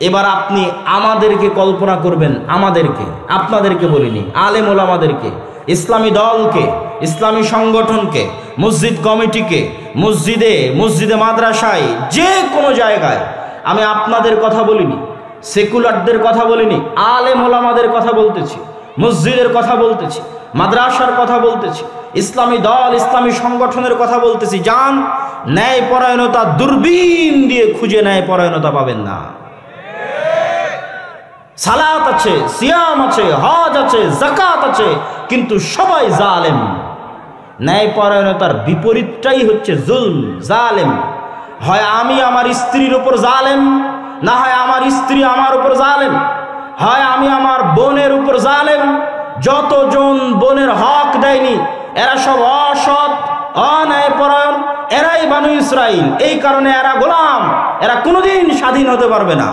এবার আপনি আমাদেরকে কল্পনা করবেন, আমাদেরকে, আপনাদেরকে বলিনি, আলেম ওলামাদেরকে, ইসলামী দলকে, ইসলামী সংগঠনকে, মসজিদ কমিটিকে, মসজিদে মাদ্রাসায়, যে কোনো জায়গায়, আমি আপনাদের কথা বলিনি, সেকুলারদের কথা বলিনি, আলেম ওলামাদের কথা বলতেছি, মসজিদের কথা বলতেছি, মাদ্রাসার কথা বলতেছি, ইসলামী দল, ইসলামী সংগঠনের কথা বলতেছি। যান, ন্যায়পরায়ণতা দূরবীন দিয়ে খুঁজে ন্যায়পরায়ণতা পাবেন না। সালাত আছে, সিয়াম আছে, হজ আছে, যাকাত আছে, কিন্তু সবাই জালেম। ন্যায়পরায়ণতার বিপরীতটাই হচ্ছে জুলম, জালেম। হয় আমি আমার স্ত্রীর উপর জালেম, না হয় আমার স্ত্রী আমার উপর জালেম, হয় আমি আমার বোনের উপর জালেম। যতজন বোনের হক দেয়নি এরা সব অসৎ, অন্যায়পরায়ণ, এরাই বানু ইসরাইল। এই কারণে এরা গোলাম, এরা কোনোদিন স্বাধীন হতে পারবে না।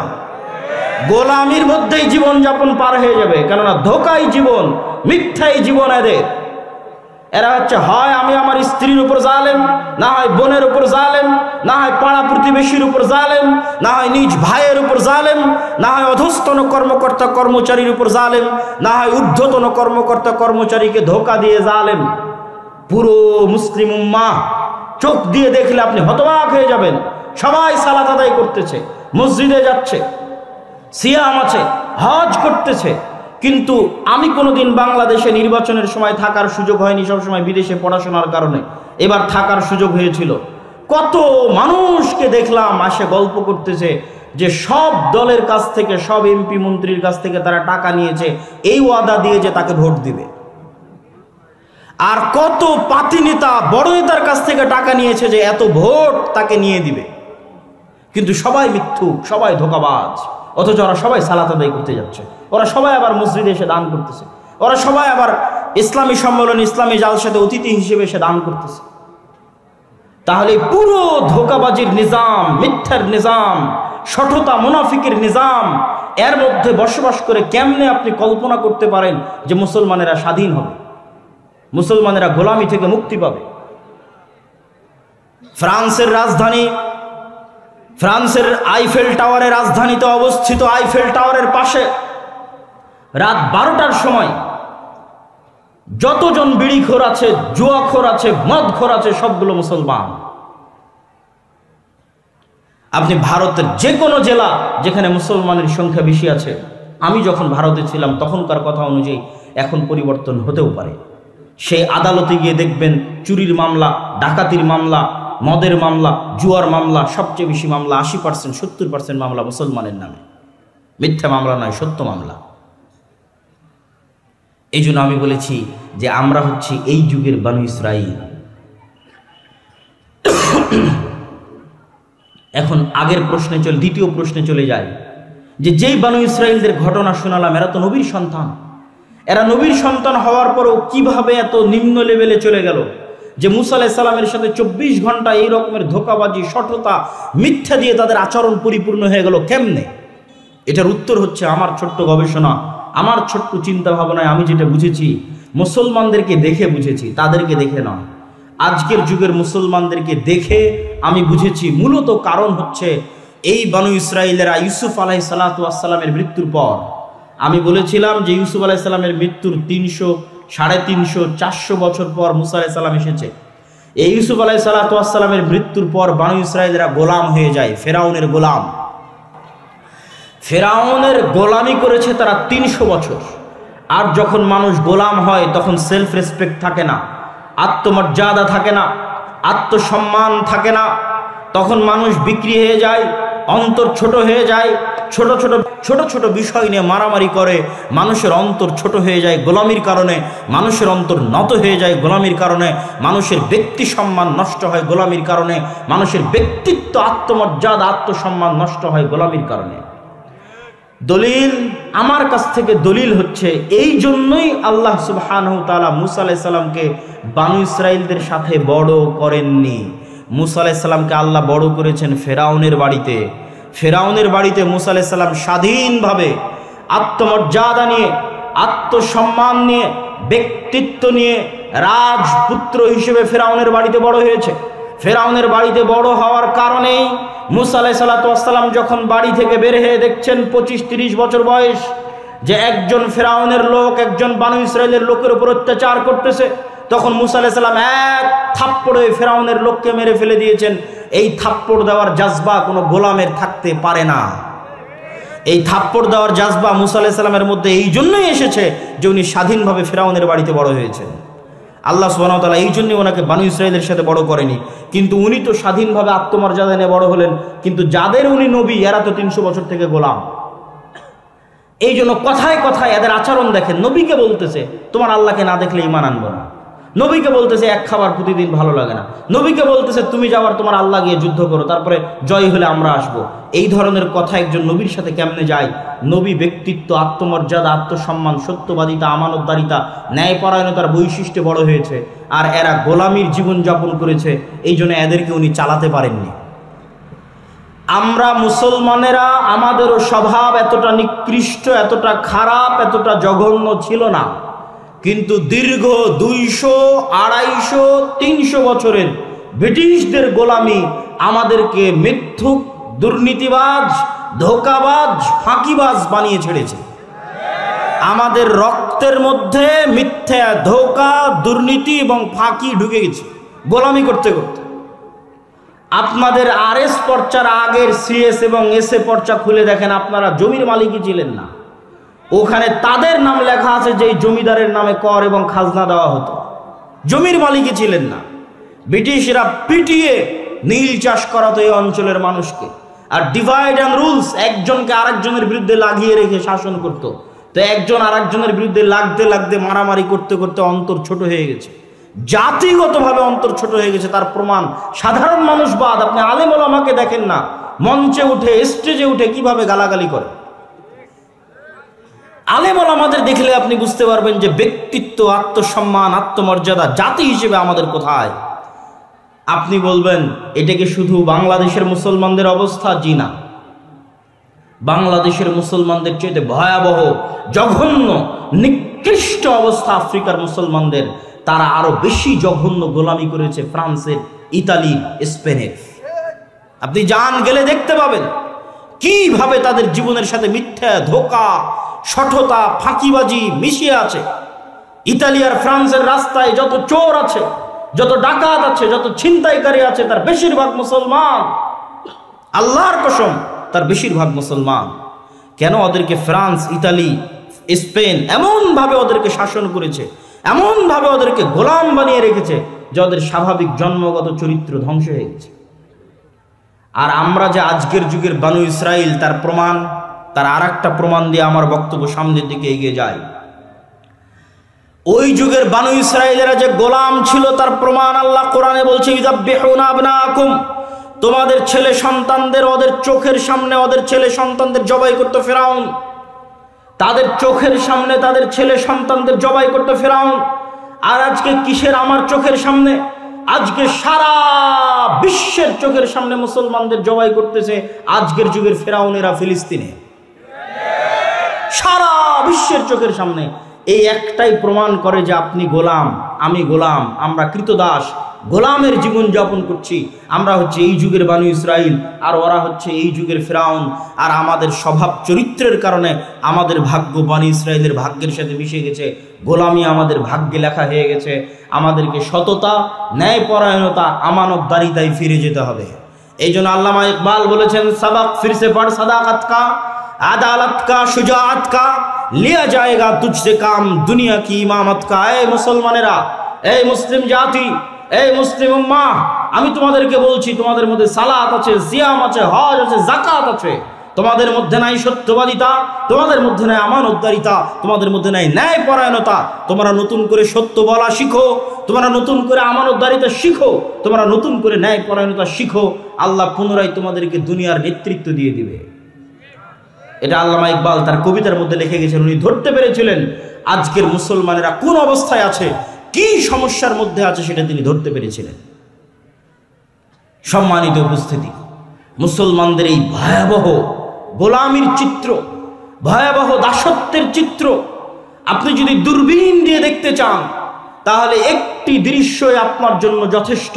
গোলামির মধ্যেই জীবন যাপন পার হয়ে যাবে, কেননা ধোকাই জীবন, মিথ্যাই জীবন এদের। এরা হচ্ছে হয় আমি আমার স্ত্রীর উপর জালেম, না হয় বোনের উপর জালেম, না হয় পাড়া প্রতিবেশীর উপর জালেম, না হয় নিজ ভাইয়ের উপর জালেম, না হয় অধস্তন কর্মকর্তা কর্মচারীর উপর জালেম, না হয় ঊর্ধ্বতন কর্মকর্তা কর্মচারীকে ধোকা দিয়ে জালেম। পুরো মুসলিম উম্মাহ চোখ দিয়ে দেখলে আপনি হতবাক হয়ে যাবেন। সবাই সালাত আদায় করতেছে, মসজিদে যাচ্ছে, সিয়াম আছে, হজ করতেছে, কিন্তু আমি কোনোদিন বাংলাদেশে নির্বাচনের সময় থাকার সুযোগ হয়নি, সবসময় বিদেশে পড়াশোনার কারণে। এবার থাকার সুযোগ হয়েছিল। কত মানুষকে দেখলাম আসে গল্প করতেছে যে সব দলের কাছ থেকে, সব এমপি মন্ত্রীর কাছ থেকে তারা টাকা নিয়েছে এই ওয়াদা দিয়ে যে তাকে ভোট দিবে। আর কত পাতি নেতা, বড় নেতার কাছ থেকে টাকা নিয়েছে যে এত ভোট তাকে নিয়ে দিবে। কিন্তু সবাই মিথ্যুক, সবাই ধোঁকাবাজ। অথচ ওরা সবাই সালাত আদায় করতে যাচ্ছে, ওরা সবাই আবার মসজিদে এসে দান করতেছে, ওরা সবাই আবার ইসলামী সম্মেলন, ইসলামী জালসাতে অতিথি হিসেবে এসে দান করতেছে। তাহলে পুরো ধোঁকাবাজির নিজাম, মিথ্যার নিজাম, শঠতা মুনাফিকের নিজাম, এর মধ্যে বসবাস করে কেমনে আপনি কল্পনা করতে পারেন যে মুসলমানেরা স্বাধীন হবে, মুসলমানেরা গোলামি থেকে মুক্তি পাবে? ফ্রান্সের রাজধানী, ফ্রান্সের আইফেল টাওয়ারের রাজধানীতে অবস্থিত আইফেল টাওয়ারের পাশে রাত 12টার সময় যতজন বিড়িখোর আছে, জুয়াখোর আছে, মদখোর আছে, সবগুলো মুসলমান। আপনি ভারতের যে কোনো জেলা যেখানে মুসলমানের সংখ্যা বেশি আছে, আমি যখন ভারতে ছিলাম তখনকার কথা অনুযায়ী এখন পরিবর্তন হতেও পারে, সেই আদালতে গিয়ে দেখবেন চুরির মামলা, ডাকাতির মামলা, মদের মামলা, জুয়ার মামলা, সবচেয়ে বেশি মামলা 80%, 70% মামলা মুসলমানের নামে। মিথ্যা মামলা নয়, সত্য মামলা। এই জন্য আমি বলেছি যে আমরা হচ্ছি এই যুগের বানু ইসরাইল। এখন আগের প্রশ্নে চলে, দ্বিতীয় প্রশ্নে চলে যায় যে যেই বানু ইসরাইলদের ঘটনা শোনালাম, এরা তো নবীর সন্তান। এরা নবীর সন্তান হওয়ার পরেও কিভাবে এত নিম্ন লেভেলে চলে গেল যে মুসা আলাইহিস সালামের সাথে 24 ঘন্টা এই রকমের ধোঁকাবাজি, শঠতা, মিথ্যা দিয়ে তাদের আচরণ পরিপূর্ণ হয়ে গেল কেমনে? এটার উত্তর হচ্ছে আমার ছোট্ট গবেষণা, আমার ছোট্ট চিন্তা ভাবনায় আমি যেটা বুঝেছি, মুসলমানদেরকে দেখে বুঝেছি, তাদেরকে দেখে নয়। আজকের যুগের মুসলমানদেরকে দেখে আমি বুঝেছি মূলত কারণ হচ্ছে এই বানু ইসরাইলেরা ইউসুফ আলাইহিস সালামের মৃত্যুর পর, আমি বলেছিলাম যে ইউসুফ আলাইহিস সালামের মৃত্যুর 300, 350, 400 বছর পর মুসা আলাইহিস সালাম এসেছে। এই ইউসুফ আলাইহিস সালামের মৃত্যুর পর বানু ইসরাইলেরা গোলাম হয়ে যায়, ফেরাউনের গোলাম। ফেরাউনের গোলামি করেছে তারা 300 বছর। আর যখন মানুষ গোলাম হয় তখন সেলফ রেসপেক্ট থাকে না, আত্মমর্যাদা থাকে না, আত্মসম্মান থাকে না। তখন মানুষ বিক্রি হয়ে যায়, অন্তর ছোট হয়ে যায়, ছোট ছোট বিষয় নিয়ে মারামারি করে, মানুষের অন্তর ছোট হয়ে যায় গোলামির কারণে, মানুষের অন্তর নত হয়ে যায় গোলামির কারণে, মানুষের ব্যক্তি সম্মান নষ্ট হয় গোলামির কারণে, মানুষের ব্যক্তিত্ব, আত্মমর্যাদা, আত্মসম্মান নষ্ট হয় গোলামির কারণে। দলিল আমার কাছ থেকে দলিল হচ্ছে এই জন্যই আল্লাহ সুবহানাহু ওয়া তাআলা মুসা আলাইহিস সালামকে বানু ইসরাইলদের সাথে বড় করেননি। মুসা আলাইহিস সালামকে আল্লাহ বড় করেছেন ফেরাউনের বাড়িতে। ফেরাউনের বাড়িতে মুসা আলাইহিস সালাম স্বাধীনভাবে আত্মমর্যাদা নিয়ে, আত্মসম্মান নিয়ে, ব্যক্তিত্ব নিয়ে রাজপুত্র হিসেবে ফেরাউনের বাড়িতে বড় হয়েছে। ফেরাউনের বাড়িতে বড় হওয়ার কারণেই মুসা আলাইহিস সালাতু ওয়াস সালাম যখন বাড়ি থেকে বের হয়ে দেখছেন 25-30 বছর বয়স যে একজন ফেরাউনের লোক একজন বানু ইসরাইলের লোকের উপর অত্যাচার করতেছে, তখন মুসা আলাইহিস সালাম এক থাপ্পড়ে ফেরাউনের লোককে মেরে ফেলে দিয়েছেন। এই থাপ্পড় দেওয়ার জাজবা কোনো গোলামের থাকতে পারে না। এই থাপ্পড় দেওয়ার জাজবা মুসা আলাইহিস সালামের মধ্যে এই জন্যই এসেছে যে উনি স্বাধীনভাবে ফেরাউনের বাড়িতে বড় হয়েছেন। আল্লাহ সুবহানাহু ওয়া তাআলা এই জন্যই ওনাকে বানু ইসরাইলের সাথে বড় করেনি, কিন্তু উনি তো স্বাধীনভাবে আত্মমর্যাদা নিয়ে বড় হলেন, কিন্তু যাদের উনি নবী এরা তো 300 বছর থেকে গোলাম। এই জন্য কথায় কথায় এদের আচরণ দেখেন, নবীকে বলতেছে তোমার আল্লাহকে না দেখলে ঈমান আনবো না, নবীকে বলতেছে এক খাবার প্রতিদিন ভালো লাগে না, নবীকে বলতেছে তুমি যাওয়ার তোমার আল্লাহ গিয়ে যুদ্ধ করো, তারপরে জয় হলে আমরা আসবো। এই ধরনের কথা একজন নবীর সাথে কেমনে যায়? নবী ব্যক্তিত্ব, আত্মমর্যাদা, আত্মসম্মান, সত্যবাদিতা, আমানতদারিতা, ন্যায়পরায়ণতার বৈশিষ্ট্যে বড় হয়েছে, আর এরা গোলামির জীবনযাপন করেছে। এই জন্য এদেরকে উনি চালাতে পারেননি। আমরা মুসলমানেরা আমাদেরও স্বভাব এতটা নিকৃষ্ট, এতটা খারাপ, এতটা জঘন্য ছিল না, কিন্তু দীর্ঘ 200, 250, 300 বছরের ব্রিটিশদের গোলামি আমাদেরকে মিথ্যুক, দুর্নীতিবাজ, ধোঁকাবাজ, ফাঁকিবাজ বানিয়ে ছেড়েছে। আমাদের রক্তের মধ্যে মিথ্যা, ধোঁকা, দুর্নীতি এবং ফাঁকি ঢুকে গেছে গোলামি করতে করতে। আপনাদের RS পর্চার আগের CS এবং SA পর্চা খুলে দেখেন, আপনারা জমির মালিকই ছিলেন না। ওখানে তাদের নাম লেখা আছে যে জমিদারের নামে কর এবং খাজনা দেওয়া হতো, জমির মালিকই ছিলেন না। ব্রিটিশরা পিটিয়ে নীল চাষ করাতো এই অঞ্চলের মানুষকে, আর ডিভাইড অ্যান্ড রুলস, একজনকে আরেকজনের বিরুদ্ধে লাগিয়ে রেখে শাসন করত। তো একজন আরেকজনের বিরুদ্ধে লাগতে লাগতে, মারামারি করতে করতে অন্তর ছোট হয়ে গেছে, জাতিগতভাবে অন্তর ছোট হয়ে গেছে। তার প্রমাণ সাধারণ মানুষ বাদ, আপনি আলেম ওলামাকে দেখেন না মঞ্চে উঠে, স্টেজে উঠে কিভাবে গালাগালি করে। আলেম ওলামাদের দেখলে আপনি বুঝতে পারবেন যে ব্যক্তিত্ব, আত্মসম্মান, আত্মমর্যাদা জাতি হিসেবে আমাদের কোথায়। আপনি বলবেন এটা কি শুধু বাংলাদেশের মুসলমানদের অবস্থা? জি না, বাংলাদেশের মুসলমানদের চেয়ে ভয়াবহ, জঘন্য, নিকৃষ্ট অবস্থা আফ্রিকার মুসলমানদের। তারা আরো বেশি জঘন্য গোলামি করেছে ফ্রান্সের, ইতালির, স্পেনের। আপনি যান, গেলে দেখতে পাবেন কিভাবে তাদের জীবনের সাথে মিথ্যা, ধোঁকা, শঠতা, ফাঁকিবাজি মিশিয়ে আছে। ইতালি আর ফ্রান্সের রাস্তায় যত চোর আছে, যত ডাকাত আছে, যত ছিনতাইকারী আছে, তার বেশিরভাগ মুসলমান। আল্লাহর কসম, তার বেশিরভাগ মুসলমান। কেন? ওদেরকে ফ্রান্স, ইতালি, স্পেন এমন ভাবে ওদেরকে শাসন করেছে, এমন ভাবে ওদেরকে গোলাম বানিয়ে রেখেছে যে ওদের স্বাভাবিক জন্মগত চরিত্র ধ্বংস হয়ে গেছে। আর আমরা যে আজকের যুগের বানু ইসরাইল, তার প্রমাণ, তার আর একটা প্রমাণ দিয়ে আমার বক্তব্য সামনের দিকে এগিয়ে যায়। ওই যুগের বানু ইসরাইলেরা যে গোলাম ছিল তার প্রমাণ আল্লাহ কোরআনে বলছে, ইযাববিহুনা আবনাকুম, তোমাদের ছেলে সন্তানদের ওদের চোখের সামনে ওদের ছেলে সন্তানদের জবাই করতে ফেরাউন। তাদের চোখের সামনে তাদের ছেলে সন্তানদের জবাই করতে ফেরাউন। আর আজকে কিসের আমার চোখের সামনে? আজকে সারা বিশ্বের চোখের সামনে মুসলমানদের জবাই করতেছে আজকের যুগের ফেরাউনেরা ফিলিস্তিনে, সারা বিশ্বের চোখের সামনে। এই একটাই প্রমাণ করে যে আপনি গোলাম, আমি গোলাম, আমরা কৃতদাস, গোলামের জীবন যাপন করছি। আমরা হচ্ছে এই যুগের বানু ইসরাইল, আর ওরা হচ্ছে এই যুগের ফেরাউন। আর আমাদের স্বভাব চরিত্রের কারণে আমাদের ভাগ্য বানু ইসরাইলের ভাগ্যের সাথে মিশে গেছে, গোলামি আমাদের ভাগ্যে লেখা হয়ে গেছে। আমাদেরকে সততা, ন্যায়পরায়ণতা, আমানতদারিতায় ফিরে যেতে হবে। এই জন্য আল্লামা ইকবাল বলেছেন, সাবাক ফিরসে পড় সাদাকাত কা, আদালত কা, শুজাআত কা, লিয়া জায়েগা তুঝসে কাম, দুনিয়া কি ইমামত কা। এই মুসলমানেরা, এই মুসলিম জাতি, এই মুসলিম উম্মাহ, আমি তোমাদেরকে বলছি, তোমাদের মধ্যে সালাত আছে, সিয়াম আছে, হজ আছে, যাকাত আছে। তোমাদের মধ্যে নাই সত্যবাদিতা, তোমাদের মধ্যে নাই আমানতদারিতা, তোমাদের মধ্যে নাই ন্যায়পরায়ণতা। তোমরা নতুন করে সত্য বলা শিখো, তোমরা নতুন করে আমানতদারিতা শিখো, তোমরা নতুন করে ন্যায়পরায়ণতা শিখো। আল্লাহ পুনরায় তোমাদেরকে দুনিয়ার নেতৃত্ব দিয়ে দিবে। এটা আল্লামা ইকবাল তার কবিতার মধ্যে লিখে গেছেন। উনি ধরতে পেরেছিলেন আজকের মুসলমানেরা কোন অবস্থায় আছে, কি সমস্যার মধ্যে আছে, সেটা তিনি ধরতে পেরেছিলেন। সম্মানিত উপস্থিতি, মুসলমানদের এই ভয়াবহ গোলামির চিত্র, ভয়াবহ দাসত্বের চিত্র আপনি যদি দূরবীন দিয়ে দেখতে চান, তাহলে একটি দৃশ্যই আপনার জন্য যথেষ্ট।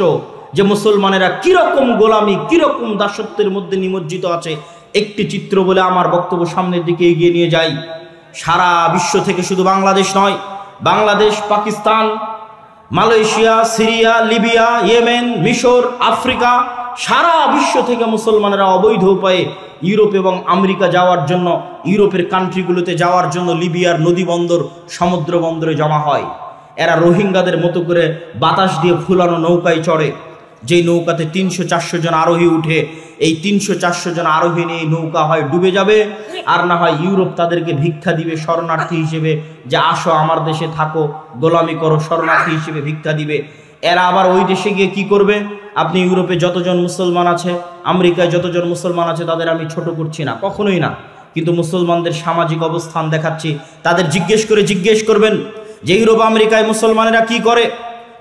যে মুসলমানেরা কিরকম গোলামি, কিরকম দাসত্বের মধ্যে নিমজ্জিত আছে। একটি চিত্র বলে আমার বক্তব্য সামনের দিকে এগিয়ে নিয়ে যাই। সারা বিশ্ব থেকে, শুধু বাংলাদেশ নয়, Bangladesh, Pakistan, Malaysia, Syria, Libya, Yemen, মিশর, আফ্রিকা, সারা বিশ্ব থেকে মুসলমানেরা অবৈধ উপায়ে ইউরোপ এবং আমেরিকা যাওয়ার জন্য, ইউরোপের কান্ট্রিগুলোতে যাওয়ার জন্য লিবিয়ার নদী বন্দর, সমুদ্র বন্দরে জমা হয়। এরা রোহিঙ্গাদের মতো করে বাতাস দিয়ে ফুলানো নৌকায় চড়ে, যেই নৌকাতে 300-400 জন আরোহী উঠে। এই 300-400 জন আরোহী নিয়ে নৌকা হয় ডুবে যাবে, আর না হয় ইউরোপ তাদেরকে ভিক্ষা দিবে শরণার্থী হিসেবে, যে আসো আমার দেশে থাকো, গোলামি করো, শরণার্থী হিসেবে ভিক্ষা দিবে। এরা আবার ওই দেশে গিয়ে কি করবে? আপনি ইউরোপে যতজন মুসলমান আছে, আমেরিকায় যতজন মুসলমান আছে, তাদের আমি ছোট করছি না, কখনোই না, কিন্তু মুসলমানদের সামাজিক অবস্থান দেখাচ্ছি। তাদের জিজ্ঞেস করবেন যে ইউরোপ আমেরিকায় মুসলমানেরা কি করে,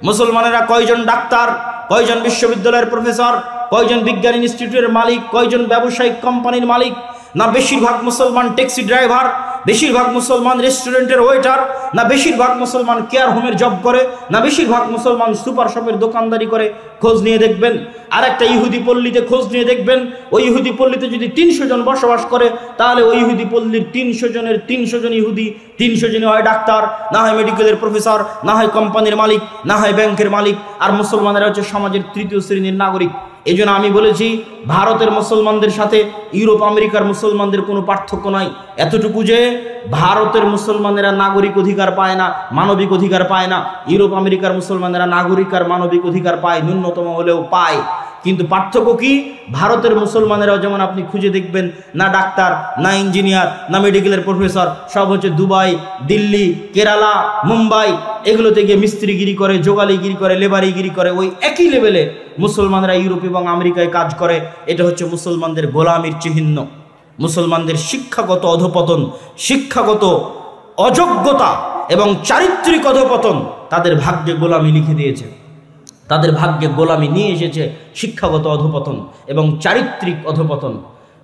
মুসলমানেরা কয়জন ডাক্তার, কয়জন বিশ্ববিদ্যালয়ের প্রফেসর, কয়জন বিজ্ঞান ইনস্টিটিউটের মালিক, কয়জন ব্যবসায়িক কোম্পানির মালিক? না বেশিরভাগ মুসলমান ট্যাক্সি ড্রাইভার, বেশিরভাগ মুসলমান রেস্টুরেন্টের ওয়েটার, না বেশিরভাগ মুসলমান কেয়ার হোমের জব করে, না বেশিরভাগ মুসলমান সুপার শপের দোকানদারি করে? খোঁজ নিয়ে দেখবেন। আর একটা ইহুদি পল্লীতে খোঁজ নিয়ে দেখবেন, ওই ইহুদি পল্লীতে যদি 300 জন বসবাস করে, তাহলে ওই ইহুদি পল্লীর 300 জনের 300 জন ইহুদি, 300 জনই হয় ডাক্তার, না হয় মেডিকেলের প্রফেসর, না হয় কোম্পানির মালিক, না হয় ব্যাংকের মালিক। আর মুসলমানেরা হচ্ছে সমাজের 3য় শ্রেণীর নাগরিক। এই জন্য আমি বলেছি, ভারতের মুসলমানদের সাথে ইউরোপ আমেরিকার মুসলমানদের কোনো পার্থক্য নাই, এতটুকু যে ভারতের মুসলমানেরা নাগরিক অধিকার পায় না, মানবিক অধিকার পায় না। ইউরোপ আমেরিকার মুসলমানেরা নাগরিক আর মানবিক অধিকার পায়, ন্যূনতম হলেও পায়। কিন্তু পার্থক্য কি? ভারতের মুসলমানেরাও যেমন আপনি খুঁজে দেখবেন, না ডাক্তার, না ইঞ্জিনিয়ার, না মেডিকেলের প্রফেসর, সব হচ্ছে দুবাই, দিল্লি, কেরালা, মুম্বাই, এগুলোতে গিয়ে মিস্ত্রিগিরি করে, যোগালিগিরি করে, লেবারিগিরি করে। ওই একই লেভেলে মুসলমানরা ইউরোপ এবং আমেরিকায় কাজ করে। এটা হচ্ছে মুসলমানদের গোলামির চিহ্ন। মুসলমানদের শিক্ষাগত অধপতন, শিক্ষাগত অযোগ্যতা এবং চারিত্রিক অধপতন তাদের ভাগ্যে গোলামি লিখে দিয়েছে। তাদের ভাগ্যে গোলামি নিয়ে এসেছে শিক্ষাগত অধপতন এবং চারিত্রিক অধপতন।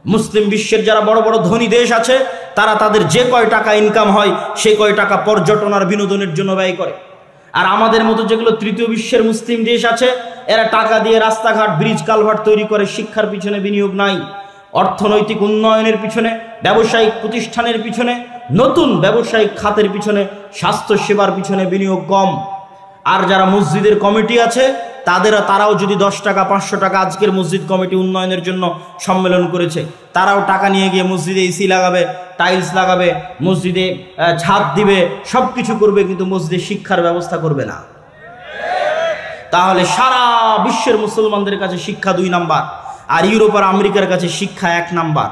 মুসলিম বিশ্বের যারা বড় বড় ধনী দেশ আছে, তারা তাদের যে কয় টাকা ইনকাম হয়, সে কয় টাকা পর্যটন আর বিনোদনের জন্য ব্যয় করে। আর আমাদের মতো যেগুলো 3য় বিশ্বের মুসলিম দেশ আছে, এরা টাকা দিয়ে রাস্তাঘাট, ব্রিজ, কালভার্ট তৈরি করে, শিক্ষার পিছনে বিনিয়োগ নাই, অর্থনৈতিক উন্নয়নের পিছনে, ব্যবসায়িক প্রতিষ্ঠানের পিছনে, নতুন ব্যবসায়িক খাতের পিছনে, স্বাস্থ্য সেবার পিছনে বিনিয়োগ কম। আর যারা মসজিদের কমিটি আছে, তারাও যদি 10 টাকা, 500 টাকা, আজকের মসজিদ কমিটি উন্নয়নের জন্য সম্মেলন করেছে, তারাও টাকা নিয়ে গিয়ে মসজিদে এসি লাগাবে, টাইলস লাগাবে, মসজিদে ছাদ দিবে, সব কিছু করবে, কিন্তু মসজিদে শিক্ষার ব্যবস্থা করবে না। তাহলে সারা বিশ্বের মুসলমানদের কাছে শিক্ষা 2 নাম্বার, আর ইউরোপ আর আমেরিকার কাছে শিক্ষা 1 নাম্বার।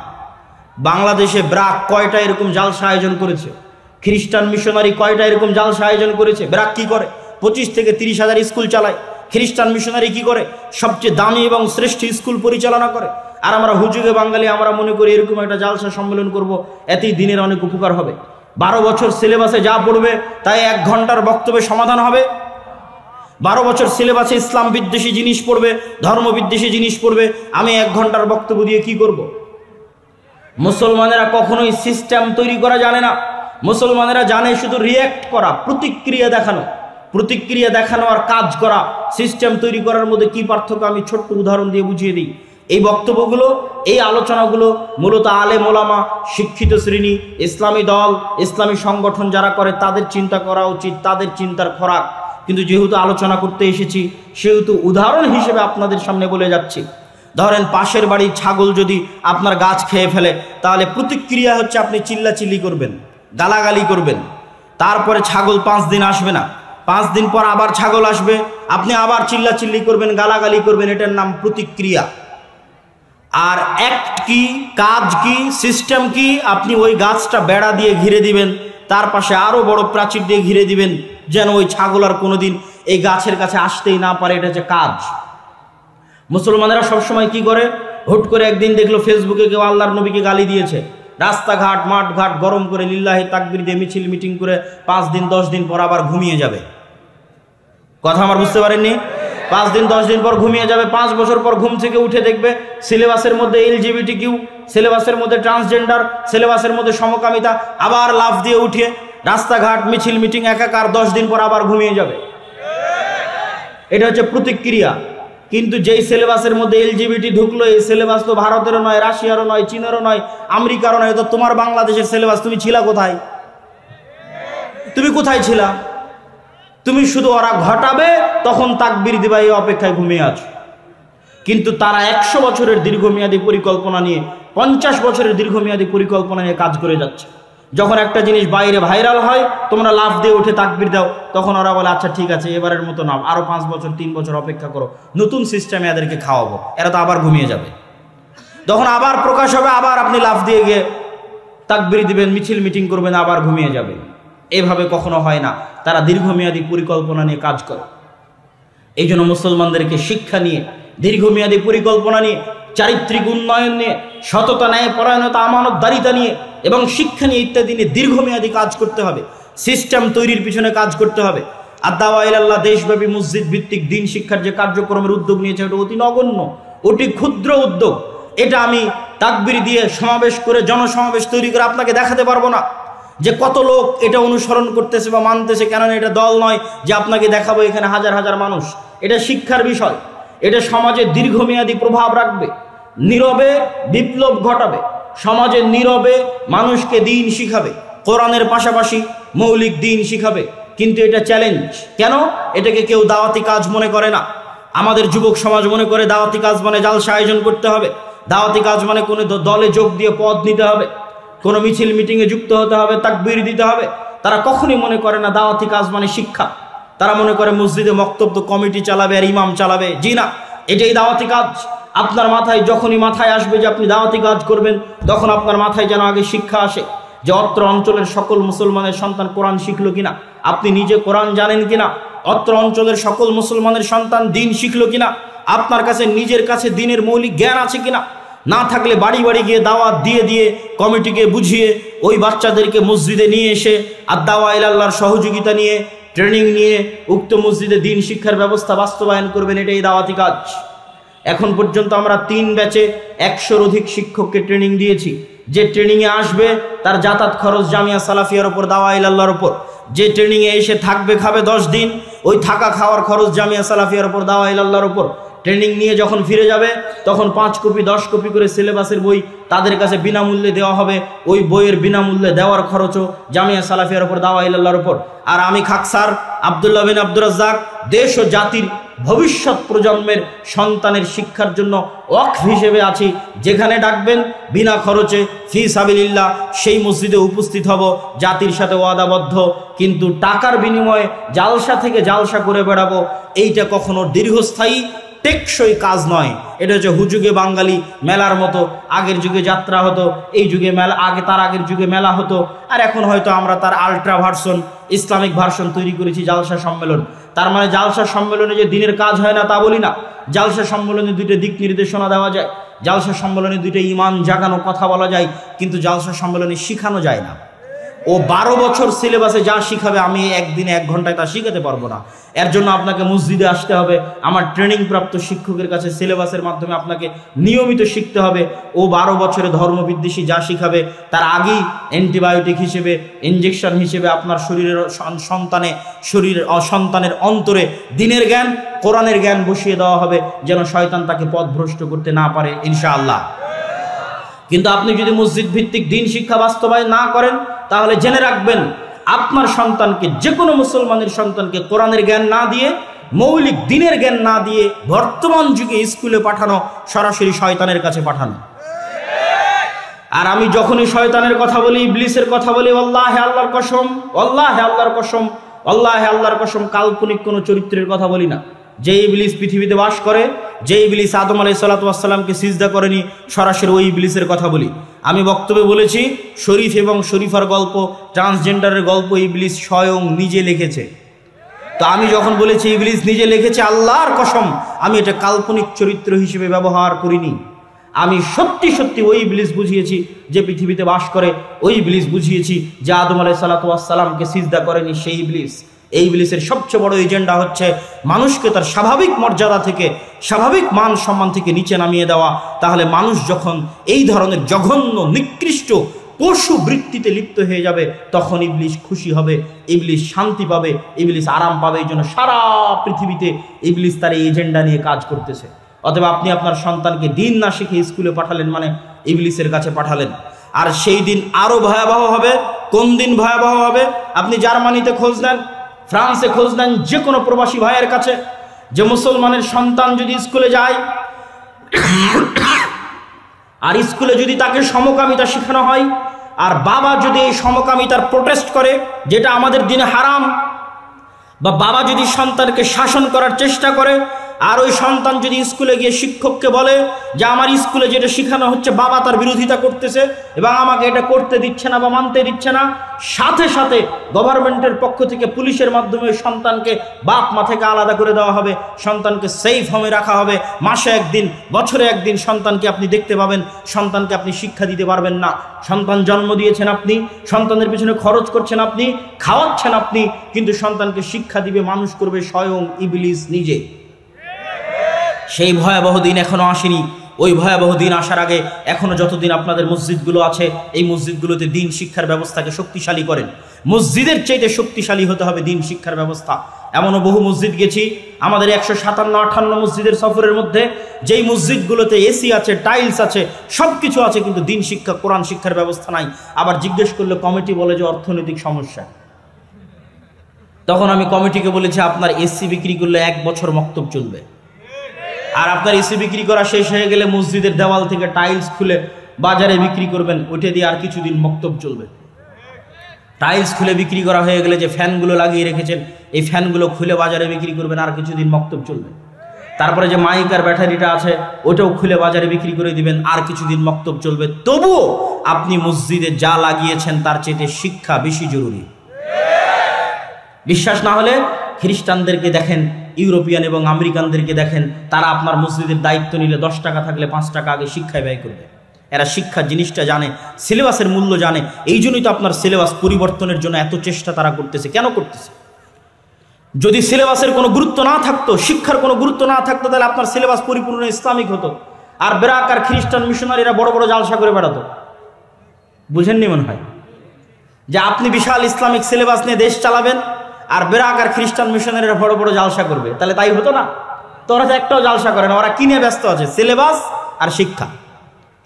বাংলাদেশে ব্রাক কয়টা এরকম জালসা আয়োজন করেছে? খ্রিস্টান মিশনারি কয়টা এরকম জালসা আয়োজন করেছে? ব্রাক কি করে? 25 থেকে 30 হাজার স্কুল চালায়। খ্রিস্টান মিশনারি কি করে? সবচেয়ে দামি এবং শ্রেষ্ঠ স্কুল পরিচালনা করে। আর আমরা হুজুগে বাঙালি, আমরা মনে করি এরকম একটা জালসা সম্মেলন করব, এতেই দিনের অনেক উপকার হবে। 12 বছর সিলেবাসে যা পড়বে তাই 1 ঘন্টার বক্তব্যে সমাধান হবে। 12 বছর সিলেবাসে ইসলাম বিদ্বেষী জিনিস পড়বে, ধর্ম বিদ্বেষী জিনিস পড়বে, আমি 1 ঘন্টার বক্তব্য দিয়ে কি করব? মুসলমানেরা কখনোই সিস্টেম তৈরি করা জানে না। মুসলমানেরা জানে শুধু রিয়্যাক্ট করা, প্রতিক্রিয়া দেখানো। প্রতিক্রিয়া দেখানো আর কাজ করা, সিস্টেম তৈরি করার মধ্যে কি পার্থক্য আমি ছোট্ট উদাহরণ দিয়ে বুঝিয়ে দিই। এই বক্তব্যগুলো, এই আলোচনাগুলো মূলত আলেম ওলামা, শিক্ষিত শ্রেণী, ইসলামী দল, ইসলামী সংগঠন যারা করে তাদের চিন্তা করা উচিত, তাদের চিন্তার খোরাক। কিন্তু যেহেতু আলোচনা করতে এসেছি, সেহেতু উদাহরণ হিসেবে আপনাদের সামনে বলে যাচ্ছি। ধরেন পাশের বাড়ির ছাগল যদি আপনার গাছ খেয়ে ফেলে, তাহলে প্রতিক্রিয়া হচ্ছে আপনি চিল্লাচিল্লি করবেন, গালাগালি করবেন। তারপরে ছাগল 5 দিন আসবে না, 5 দিন পর আবার ছাগল আসবে, আপনি আবার চিল্লাচিল্লি করবেন, গালাগালি করবেন। এটার নাম প্রতিক্রিয়া। আর অ্যাক্ট কি, কাজ কি, সিস্টেম কি? আপনি ওই গাছটা বেড়া দিয়ে ঘিরে দিবেন, তার পাশে আরো বড় প্রাচীর দিয়ে ঘিরে দিবেন, যেন ওই ছাগল আর কোনোদিন এই গাছের কাছে আসতেই না পারে। এটা হচ্ছে কাজ। মুসলমানেরা সবসময় কি করে? হুট করে একদিন দেখলো ফেসবুকে কেউ আল্লাহর নবীকে গালি দিয়েছে, রাস্তাঘাট মাঠঘাট গরম করে লিল্লাহি তাকবীর দিয়ে মিছিল মিটিং করে 5 দিন 10 দিন পর আবার ঘুমিয়ে যাবে। কথা আমার বুঝতে পারেননি? 5 দিন 10 দিন পর ঘুমিয়ে যাবে। 5 বছর পর ঘুম থেকে উঠে দেখবে সিলেবাসের মধ্যে LGBTQ, সিলেবাসের মধ্যে ট্রান্সজেন্ডার, সিলেবাসের মধ্যে সমকামিতা, আবার লাফ দিয়ে উঠে রাস্তাঘাট মিছিল মিটিং একাকার। 10 দিন পর আবার ঘুমিয়ে যাবে। এটা হচ্ছে প্রতিক্রিয়া। কিন্তু যেই সিলেবাসের মধ্যে এলজিবিটি ঢুকলো, এই সিলেবাস তো ভারতেরও নয়, রাশিয়ারও নয়, চীনেরও নয়, আমেরিকারও নয়, তো তোমার বাংলাদেশের সিলেবাস। তুমি ছিলা কোথায়? তুমি কোথায় ছিলা? তুমি শুধু ওরা ঘটাবে তখন তাকবীর দিবা, এই অপেক্ষায় ঘুমিয়ে আছো। কিন্তু তারা 100 বছরের দীর্ঘমেয়াদী পরিকল্পনা নিয়ে, 50 বছরের দীর্ঘমেয়াদী পরিকল্পনা নিয়ে কাজ করে যাচ্ছে। যখন একটা জিনিস বাইরে ভাইরাল হয়, তোমরা লাফ দিয়ে উঠে তাকবীর দাও, তখন ওরা বলে আচ্ছা ঠিক আছে, এবারের মতো নাও, আরো 5 বছর 3 বছর অপেক্ষা করো, নতুন সিস্টেমে এদেরকে খাওয়াবো, এরা তো আবার ঘুমিয়ে যাবে। তখন আবার প্রকাশ হবে, আবার আপনি লাফ দিয়ে গিয়ে তাকবীর দিবেন, মিছিল মিটিং করবেন, আবার ঘুমিয়ে যাবে। এভাবে কখনো হয় না। তারা দীর্ঘমেয়াদী পরিকল্পনা নিয়ে কাজ করে। এই জন্য মুসলমানদেরকে শিক্ষা নিয়ে, দীর্ঘমেয়াদী পরিকল্পনা নিয়ে, চারিত্রিক উন্নয়ন নিয়ে, সততা, ন্যায় পরায়ণতা, আমানতদারিতা নিয়ে এবং শিক্ষা নিয়ে ইত্যাদি নিয়ে দীর্ঘমেয়াদী কাজ করতে হবে। সিস্টেম তৈরির পিছনে কাজ করতে হবে। আর দাওয়া ইলাল্লাহ দেশব্যাপী মসজিদ ভিত্তিক দিন শিক্ষার যে কার্যক্রমের উদ্যোগ নিয়েছে, ওটা অতি নগণ্য, অতি ক্ষুদ্র উদ্যোগ। এটা আমি তাকবীর দিয়ে সমাবেশ করে, জনসমাবেশ তৈরি করে আপনাকে দেখাতে পারবো না যে কত লোক এটা অনুসরণ করতেছে বা মানতেছে। কেননা এটা দল নয় যে আপনাকে দেখাবো এখানে হাজার হাজার মানুষ। এটা শিক্ষার বিষয়। এটা সমাজে দীর্ঘমেয়াদী প্রভাব রাখবে, নীরবে বিপ্লব ঘটাবে, সমাজে নীরবে মানুষকে দিন শিখাবে, কোরআনের পাশাপাশি মৌলিক দিন শিখাবে। কিন্তু এটা চ্যালেঞ্জ। কেন? এটাকে কেউ দাওয়াতি কাজ মনে করে না। আমাদের যুবক সমাজ মনে করে দাওয়াতি কাজ মানে জালসা আয়োজন করতে হবে, দাওয়াতি কাজ মানে কোনো দলে যোগ দিয়ে পদ নিতে হবে, কোনো মিছিল মিটিংয়ে যুক্ত হতে হবে, তাকবীর দিতে হবে। তারা কখনই মনে করে না দাওয়াতি কাজ মানে শিক্ষা। তারা মনে করে মসজিদে মক্তব্য কমিটি চালাবে আর ইমাম চালাবে। জি না, এটাই দাওয়াতি কাজ। আপনার মাথায় যখনই মাথায় আসবে যে আপনি দাওয়াতি কাজ করবেন, তখন আপনার মাথায় যেন আগে শিক্ষা আসে যে অত্র অঞ্চলের সকল মুসলমানের সন্তান কোরআন শিখলো কিনা, আপনি নিজে কোরআন জানেন কিনা, অত্র অঞ্চলের সকল মুসলমানের সন্তান দিন শিখলো কিনা, আপনার কাছে নিজের কাছে দিনের মৌলিক জ্ঞান আছে কিনা। না থাকলে বাড়ি বাড়ি গিয়ে দাওয়াত দিয়ে দিয়ে কমিটিকে বুঝিয়ে ওই বাচ্চাদেরকে মসজিদে নিয়ে এসে আর দাওয়া ইলাল্লাহর সহযোগিতা নিয়ে, ট্রেনিং নিয়ে উক্ত মসজিদে দিন শিক্ষার ব্যবস্থা বাস্তবায়ন করবেন। এটাই দাওয়াতি কাজ। এখন পর্যন্ত আমরা 3 ব্যাচে 100-র অধিক শিক্ষককে ট্রেনিং দিয়েছি। যে ট্রেনিংয়ে আসবে তার যাতায়াত খরচ জামিয়া সালাফিয়ার ওপর, দাওয়া ইলাল্লাহর ওপর। যে ট্রেনিংয়ে এসে থাকবে খাবে 10 দিন, ওই থাকা খাওয়ার খরচ জামিয়া সালাফিয়ার ওপর, দাওয়া ইলাল্লাহর ওপর। ট্রেনিং নিয়ে যখন ফিরে যাবে তখন 5 কপি 10 কপি করে সিলেবাসের বই তাদের কাছে বিনামূল্যে দেওয়া হবে। ওই বইয়ের বিনামূল্যে দেওয়ার খরচও জামিয়া সালাফিয়ার ওপর, দাওয়া ইলাল্লাহর ওপর। আর আমি খাকসার আব্দুল্লাহ বিন আব্দুর রাজ্জাক দেশ ও জাতির ভবিষ্যৎ প্রজন্মের সন্তানের শিক্ষার জন্য ওয়াকফ হিসেবে আছি। যেখানে ডাকবেন বিনা খরচে ফি সাবিলিল্লাহ সেই মসজিদে উপস্থিত হব, জাতির সাথে ওয়াদাবদ্ধ। কিন্তু টাকার বিনিময়ে জালসা থেকে জালসা করে বেড়াবো, এইটা কখনো দীর্ঘস্থায়ী টেকসই কাজ নয়। এটা হচ্ছে হুজুগে বাঙালি মেলার মতো। আগের যুগে যাত্রা হতো, এই যুগে মেলা, তার আগের যুগে মেলা হতো, আর এখন হয়তো আমরা তার আলট্রা ভার্সন, ইসলামিক ভার্সন তৈরি করেছি, জালসা সম্মেলন। তার মানে জালসা সম্মেলনে যে দিনের কাজ হয় না তা বলি না। জালসা সম্মেলনে 2টা দিক নির্দেশনা দেওয়া যায়, জালসা সম্মেলনে 2টা ইমান জাগানো কথা বলা যায়, কিন্তু জালসা সম্মেলনে শিখানো যায় না। ও 12 বছর সিলেবাসে যা শিখাবে আমি একদিনে 1 ঘন্টায় তা শিখাতে পারবো না। এর জন্য আপনাকে মসজিদে আসতে হবে, আমার ট্রেনিং প্রাপ্ত শিক্ষকের কাছে সিলেবাসের মাধ্যমে আপনাকে নিয়মিত শিখতে হবে। ও 12 বছরে ধর্মবিদ্বেষী যা শিখাবে তার আগেই অ্যান্টিবায়োটিক হিসেবে, ইঞ্জেকশন হিসেবে আপনার সন্তানের অন্তরে দিনের জ্ঞান, কোরআনের জ্ঞান বসিয়ে দেওয়া হবে, যেন শয়তান তাকে পথভ্রষ্ট করতে না পারে ইনশাআল্লাহ। কিন্তু আপনি যদি মসজিদ ভিত্তিক দিন শিক্ষা বাস্তবায়ন না করেন, তাহলে জেনে রাখবেন আপনার সন্তানকে, যে কোনো মুসলমানের সন্তানকে কোরআনের জ্ঞান না দিয়ে, মৌলিক দিনের জ্ঞান না দিয়ে বর্তমান যুগে স্কুলে পাঠানো সরাসরি শয়তানের কাছে পাঠানো। আর আমি যখনই শয়তানের কথা বলি, ইবলিসের কথা বলি, আল্লাহে আল্লাহর কসম, আল্লাহে আল্লাহর কসম, আল্লাহে আল্লাহর কসম, কাল্পনিক কোনো চরিত্রের কথা বলি না। যে ইবলিস পৃথিবীতে বাস করে, যে ইবলিস আদম আলাইহিসসালাতু ওয়াসসালামকে সিজদা করেনি, সরাসরি ওই ইবলিসের কথা বলি। আমি বক্তব্যে বলেছি শরীফ এবং শরীফার গল্প, ট্রান্সজেন্ডারের গল্প ইবলিস স্বয়ং নিজে লিখেছে। তো আমি যখন বলেছি ইবলিস নিজে লিখেছে, আল্লাহর কসম আমি এটা কাল্পনিক চরিত্র হিসেবে ব্যবহার করিনি। আমি সত্যি সত্যি ওই ইবলিস বুঝিয়েছি যে পৃথিবীতে বাস করে, ওই ইবলিস বুঝিয়েছি যে আদম আলাইহিসসালাতু ওয়াসসালামকে সিজদা করেনি সেই ইবলিস। এই ইবলিসের সবচেয়ে বড় এজেন্ডা হচ্ছে মানুষকে তার স্বাভাবিক মর্যাদা থেকে, স্বাভাবিক মান সম্মান থেকে নিচে নামিয়ে দেওয়া। তাহলে মানুষ যখন এই ধরনের জঘন্য, নিকৃষ্ট, পশু বৃত্তিতে লিপ্ত হয়ে যাবে, তখন ইবলিস খুশি হবে, ইবলিস শান্তি পাবে, ইবলিস আরাম পাবে। এই জন্য সারা পৃথিবীতে ইবলিস তার এই এজেন্ডা নিয়ে কাজ করতেছে। অতএব আপনি আপনার সন্তানকে দিন না শিখে স্কুলে পাঠালেন মানে ইবলিসের কাছে পাঠালেন। আর সেই দিন আরো ভয়াবহ হবে। কোন দিন ভয়াবহ হবে? আপনি জার্মানিতে খোঁজ নেন, ফ্রান্সে খোঁজ নেন, যে কোনো প্রবাসী ভাইয়ের কাছে, যে মুসলমানের সন্তান যদি স্কুলে যায় আর স্কুলে যদি তাকে সমকামিতা শেখানো হয়, আর বাবা যদি এই সমকামিতার প্রোটেস্ট করে, যেটা আমাদের দিনে হারাম, বা বাবা যদি সন্তানকে শাসন করার চেষ্টা করে, আর ওই সন্তান যদি স্কুলে গিয়ে শিক্ষককে বলে যে আমার স্কুলে যেটা শেখানো হচ্ছে বাবা তার বিরোধিতা করতেছে এবং আমাকে এটা করতে দিচ্ছে না বা মানতে দিচ্ছে না, সাথে সাথে গভর্নমেন্টের পক্ষ থেকে পুলিশের মাধ্যমে ওই সন্তানকে বাপ মা থেকে আলাদা করে দেওয়া হবে, সন্তানকে সেফ হোমে রাখা হবে। মাসে একদিন, বছরে একদিন সন্তানকে আপনি দেখতে পাবেন, সন্তানকে আপনি শিক্ষা দিতে পারবেন না। সন্তান জন্ম দিয়েছেন আপনি, সন্তানের পিছনে খরচ করছেন আপনি, খাওয়াচ্ছেন আপনি, কিন্তু সন্তানকে শিক্ষা দিবে, মানুষ করবে স্বয়ং ইবলিস নিজে। সেই ভয়াবহ দিন এখনো আসেনি। ওই ভয়াবহ দিন আসার আগে এখনো যতদিন আপনাদের মসজিদগুলো আছে, এই মসজিদগুলোতে দিন শিক্ষার ব্যবস্থাকে শক্তিশালী করেন। মসজিদের চাইতে শক্তিশালী হতে হবে দিন শিক্ষার ব্যবস্থা। এমনও বহু মসজিদ গেছি আমাদের 157-58 মসজিদের সফরের মধ্যে, যেই মসজিদগুলোতে এসি আছে, টাইলস আছে, সব কিছু আছে, কিন্তু দিন শিক্ষা, কোরআন শিক্ষার ব্যবস্থা নাই। আবার জিজ্ঞেস করলে কমিটি বলে যে অর্থনৈতিক সমস্যা। তখন আমি কমিটিকে বলেছি আপনার এসি বিক্রি করলে 1 বছর মক্তব চলবে, আর আপনার এসি বিক্রি করা শেষ হয়ে গেলে মসজিদের দেওয়াল থেকে টাইলস খুলে বাজারে বিক্রি করবেন, ওইটা দিয়ে আর কিছুদিন মক্তব চলবে। টাইলস খুলে বিক্রি করা হয়ে গেলে যে ফ্যানগুলো লাগিয়ে রেখেছেন, এই ফ্যানগুলো খুলে বাজারে বিক্রি করবেন, আর কিছুদিন মক্তব চলবে। তারপরে যে মাইক আর ব্যাটারিটা আছে ওটাও খুলে বাজারে বিক্রি করে দিবেন, আর কিছুদিন মক্তব চলবে। তবুও আপনি মসজিদে যা লাগিয়েছেন তার চেয়ে শিক্ষা বেশি জরুরি। বিশ্বাস না হলে খ্রিস্টানদেরকে দেখেন, ইউরোপিয়ান এবং আমেরিকানদেরকে দেখেন, তারা আপনার মসজিদের দায়িত্ব নিলে 10 টাকা থাকলে 5 টাকা আগে শিক্ষায় ব্যয় করবে। এরা শিক্ষা জিনিসটা জানে, সিলেবাসের মূল্য জানে। এই জন্যই তো আপনার সিলেবাস পরিবর্তনের জন্য এত চেষ্টা তারা করতেছে। কেন করতেছে? যদি সিলেবাসের কোনো গুরুত্ব না থাকতো, শিক্ষার কোনো গুরুত্ব না থাকতো, তাহলে আপনার সিলেবাস পরিপূর্ণ ইসলামিক হতো। আর বেরাক আর খ্রিস্টান মিশনারিরা বড় বড় জালসা করে বেড়াতো। বুঝেননি মনে হয় যে আপনি বিশাল ইসলামিক সিলেবাস নিয়ে দেশ চালাবেন, আর বেরাক আর খ্রিস্টান মিশনারিরা বড় বড় জালসা করবে, তাহলে তাই হতো না? তো ওরা তো একটাও জালসা করে না, ওরা কিনে ব্যস্ত আছে সিলেবাস আর শিক্ষা,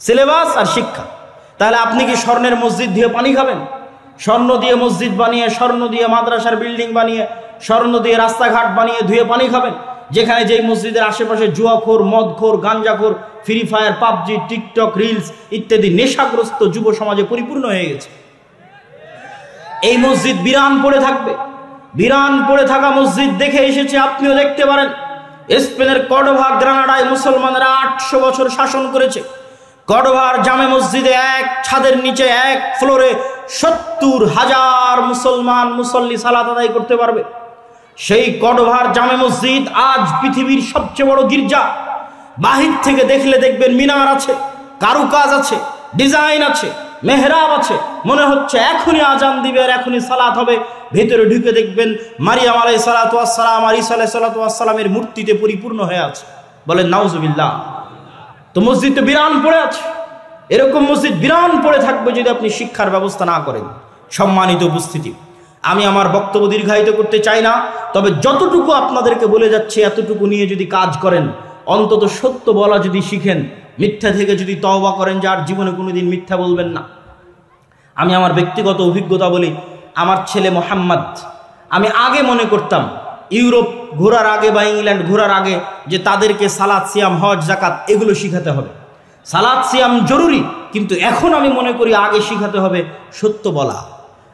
সিলেবাস আর শিক্ষা। তাহলে আপনি কি স্বর্ণের মসজিদ দিয়ে পানি খাবেন? স্বর্ণ দিয়ে মসজিদ বানিয়ে, স্বর্ণ দিয়ে মাদ্রাসার বিল্ডিং বানিয়ে, স্বর্ণ দিয়ে রাস্তাঘাট বানিয়ে ধুয়ে পানি খাবেন, যেখানে যেই মসজিদের আশেপাশে জুয়াখোর, মদখোর, গাঞ্জাখোর, Free Fire, PUBG, TikTok, reels ইত্যাদি নেশাগ্রস্ত যুব সমাজে পরিপূর্ণ হয়ে গেছে। এই মসজিদ বিরান পড়ে থাকবে। বিরান পড়ে থাকা মসজিদ দেখে এসেছে, আপনিও দেখতে পারেন। স্পেনের কর্ডোভা, গ্রানাডায় মুসলমানেরা 800 বছর শাসন করেছে। কর্ডোভার জামে মসজিদে এক ছাদের নিচে, এক ফ্লোরে 70,000 মুসলমান মুসল্লি সালাত আদায় করতে পারবে। সেই কর্ডোভার জামে মসজিদ আজ পৃথিবীর সবচেয়ে বড় গির্জা। বাহির থেকে দেখলে দেখবেন মিনার আছে, কারুকাজ আছে, ডিজাইন আছে, মেহরাব আছে, মনে হচ্ছে এখনই আজান দিবে আর এখনই সালাত হবে। ভেতরে ঢুকে দেখবেন মারিয়াম আলাইহিস সালাতু ওয়াস সালাম আর ঈসা আলাইহিস সালাতু ওয়াস সালামের মূর্তিতে পরিপূর্ণ হয়ে আছে। বলেন নাউজুবিল্লাহ। তো মসজিদ তো বিরান পড়ে আছে। এরকম মসজিদ বিরান পড়ে থাকবে যদি আপনি শিক্ষার ব্যবস্থা না করেন। সম্মানিত উপস্থিতি, আমি আমার বক্তব্য দীর্ঘায়িত করতে চাই না, তবে যতটুকু আপনাদেরকে বলে যাচ্ছে এতটুকু নিয়ে যদি কাজ করেন, অন্তত সত্য বলা যদি শিখেন, মিথ্যা থেকে যদি তওবা করেন, যার জীবনে কোনোদিন মিথ্যা বলবেন না। আমি আমার ব্যক্তিগত অভিজ্ঞতা বলি, আমার ছেলে মোহাম্মদ, আমি আগে মনে করতাম ইউরোপ ঘোরার আগে বা ইংল্যান্ড ঘোরার আগে যে তাদেরকে সালাত, সিয়াম, হজ, যাকাত এগুলো শিখাতে হবে। সালাত, সিয়াম জরুরি, কিন্তু এখন আমি মনে করি আগে শিখাতে হবে সত্য বলা,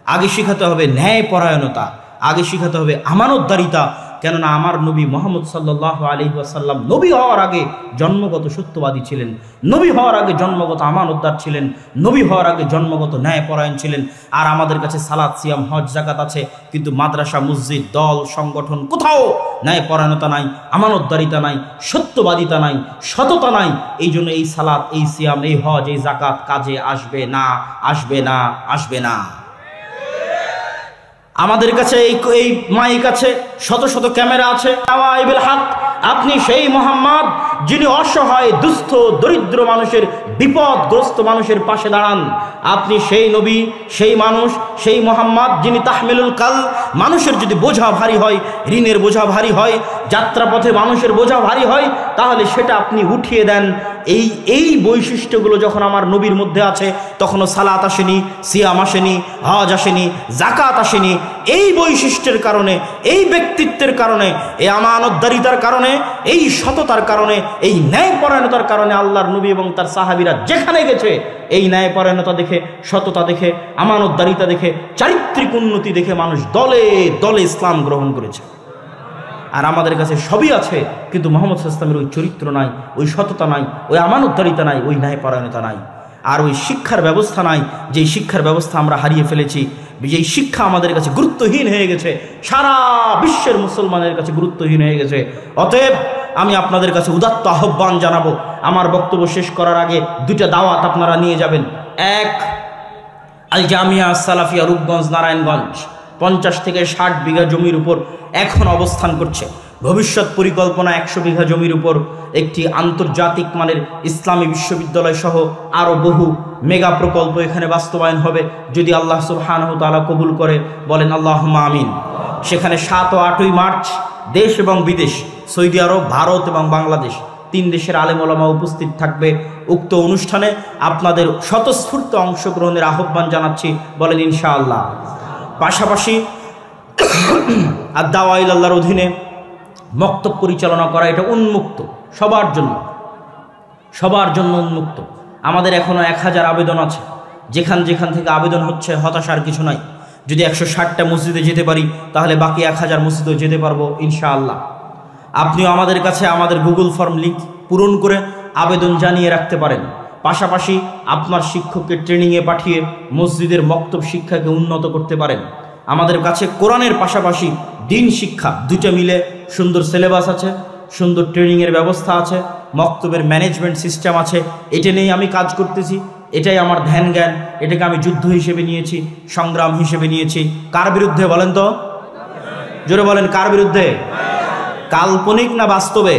আগে শিখাতে হবে ন্যায় পরায়ণতা, আগে শিখাতে হবে আমানতদারিতা। কেননা আমার নবী মুহাম্মদ সাল্লাল্লাহু আলাইহি ওয়াসাল্লাম নবী হওয়ার আগে জন্মগত সত্যবাদী ছিলেন, নবী হওয়ার আগে জন্মগত আমানতদার ছিলেন, নবী হওয়ার আগে জন্মগত ন্যায়পরায়ণ ছিলেন। আর আমাদের কাছে সালাত, সিয়াম, হজ, যাকাত আছে, কিন্তু মাদ্রাসা, মসজিদ, দল, সংগঠন কোথাও ন্যায়পরায়ণতা নাই, আমানতদারিতা নাই, সত্যবাদিতা নাই, সততা নাই। এই জন্য এই সালাত, এই সিয়াম, এই হজ, এই যাকাত কাজে আসবে না, আসবে না, আসবে না। আমাদের কাছে এই মাইক আছে, শত শত ক্যামেরা আছে। আপনি সেই মোহাম্মদ যিনি অসহায়, দুস্থ, দরিদ্র মানুষের বিপদগ্রস্ত মানুষের পাশে দাঁড়ান। আপনি সেই নবী, সেই মানুষ, সেই মোহাম্মদ যিনি তাহমিলুল কাল। মানুষের যদি বোঝা ভারী হয়, ঋণের বোঝা ভারী হয়, যাত্রাপথে মানুষের বোঝা ভারী হয়, তাহলে সেটা আপনি উঠিয়ে দেন। এই বৈশিষ্ট্যগুলো যখন আমার নবীর মধ্যে আছে, তখনও সালাত আসেনি, সিয়াম আসেনি, হজ আসেনি, জাকাত আসেনি। এই বৈশিষ্ট্যের কারণে, এই ব্যক্তিত্বের কারণে, এই আমানতদারিতার কারণে, এই সততার কারণে, এই ন্যায়পরায়ণতার কারণে আল্লাহর নবী এবং তার সাহাবীরা যেখানে গেছে, এই ন্যায়পরায়ণতা দেখে, সততা দেখে, আমানতদারিতা দেখে, চারিত্রিক উন্নতি দেখে মানুষ দলে দলে ইসলাম গ্রহণ করেছে। আর আমাদের কাছে সবই আছে, কিন্তু মুহাম্মদ সাল্লাল্লাহু আলাইহি ওয়াসাল্লামের ওই চরিত্র নাই, ওই সততা নাই, ওই আমানতদারিতা নাই, ওই ন্যায়পরায়ণতা নাই, আর ওই শিক্ষার ব্যবস্থা নাই। যেই শিক্ষার ব্যবস্থা আমরা হারিয়ে ফেলেছি, যেই শিক্ষা আমাদের কাছে গুরুত্বহীন হয়ে গেছে, সারা বিশ্বের মুসলমানের কাছে গুরুত্বহীন হয়ে গেছে। অতএব আমি আপনাদের কাছে উদাত্ত আহ্বান জানাবো, আমার বক্তব্য শেষ করার আগে দুইটা দাওয়াত আপনারা নিয়ে যাবেন। এক, আল জামিয়া সালাফিয়া রূপগঞ্জ নারায়ণগঞ্জ 50 থেকে 60 বিঘা জমির উপর এখন অবস্থান করছে। ভবিষ্যৎ পরিকল্পনা 100 বিঘা জমির উপর একটি আন্তর্জাতিক মানের ইসলামী বিশ্ববিদ্যালয় সহ আরও বহু মেগা প্রকল্প এখানে বাস্তবায়ন হবে, যদি আল্লাহ সুবহানাহু ওয়া তাআলা কবুল করে। বলেন আল্লাহুম্মা আমিন। সেখানে 7 ও 8ই মার্চ দেশ এবং বিদেশ, সৌদি আরব, ভারত এবং বাংলাদেশ 3 দেশের আলেম ওলামা উপস্থিত থাকবে। উক্ত অনুষ্ঠানে আপনাদের স্বতঃস্ফূর্ত অংশগ্রহণের আহ্বান জানাচ্ছি। বলেন ইনশাআল্লাহ। পাশাপাশি আদ-দাওয়া ইলাল্লাহর অধীনে মক্তব পরিচালনা করা, এটা উন্মুক্ত, সবার জন্য উন্মুক্ত। আমাদের এখনও 1000 আবেদন আছে। যেখান থেকে আবেদন হচ্ছে, হতাশার কিছু নাই। যদি 160টা মসজিদে যেতে পারি, তাহলে বাকি 1000 মসজিদেও যেতে পারবো ইনশাআল্লাহ। আপনিও আমাদের কাছে আমাদের গুগল ফর্ম লিঙ্ক পূরণ করে আবেদন জানিয়ে রাখতে পারেন। পাশাপাশি আপনার শিক্ষককে ট্রেনিংয়ে পাঠিয়ে মসজিদের মক্তব শিক্ষাকে উন্নত করতে পারেন। আমাদের কাছে কোরআনের পাশাপাশি দিন শিক্ষা দুইটা মিলে সুন্দর সিলেবাস আছে, সুন্দর ট্রেনিংয়ের ব্যবস্থা আছে, মক্তবের ম্যানেজমেন্ট সিস্টেম আছে। এটা নিয়েই আমি কাজ করতেছি, এটাই আমার ধ্যান জ্ঞান। এটাকে আমি যুদ্ধ হিসেবে নিয়েছি, সংগ্রাম হিসেবে নিয়েছি। কার বিরুদ্ধে বলেন তো? জোরে বলেন, কার বিরুদ্ধে? কাল্পনিক না বাস্তবে?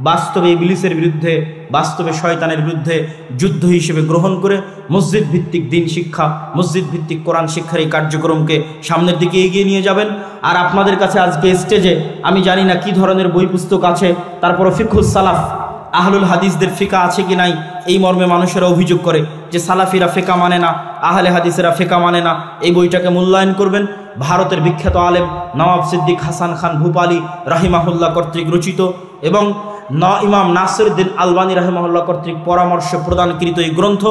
বাস্তবে ইবলিসের বিরুদ্ধে, বাস্তবে শয়তানের বিরুদ্ধে যুদ্ধ হিসেবে গ্রহণ করে মসজিদ ভিত্তিক দিন শিক্ষা, মসজিদ ভিত্তিক কোরআন শিক্ষার এই কার্যক্রমকে সামনের দিকে এগিয়ে নিয়ে যাবেন। আর আপনাদের কাছে আজকে স্টেজে আমি জানি না কি ধরনের বই পুস্তক আছে, তারপরে ফিকহুস সালাফ, আহলুল হাদিসদের ফিকা আছে কি নাই, এই মর্মে মানুষেরা অভিযোগ করে যে সালাফিরা ফিকা মানে না, আহলে হাদিসেরা ফিকা মানে না। এই বইটাকে মূল্যায়ন করবেন। ভারতের বিখ্যাত আলেম নওয়াব সিদ্দিক হাসান খান ভূপালী রাহিমাহুল্লাহ কর্তৃক রচিত এবং ইমাম নাসিরউদ্দিন আলবানী রাহিমাহুল্লাহ কর্তৃক পরামর্শ প্রদানকৃত এই গ্রন্থ।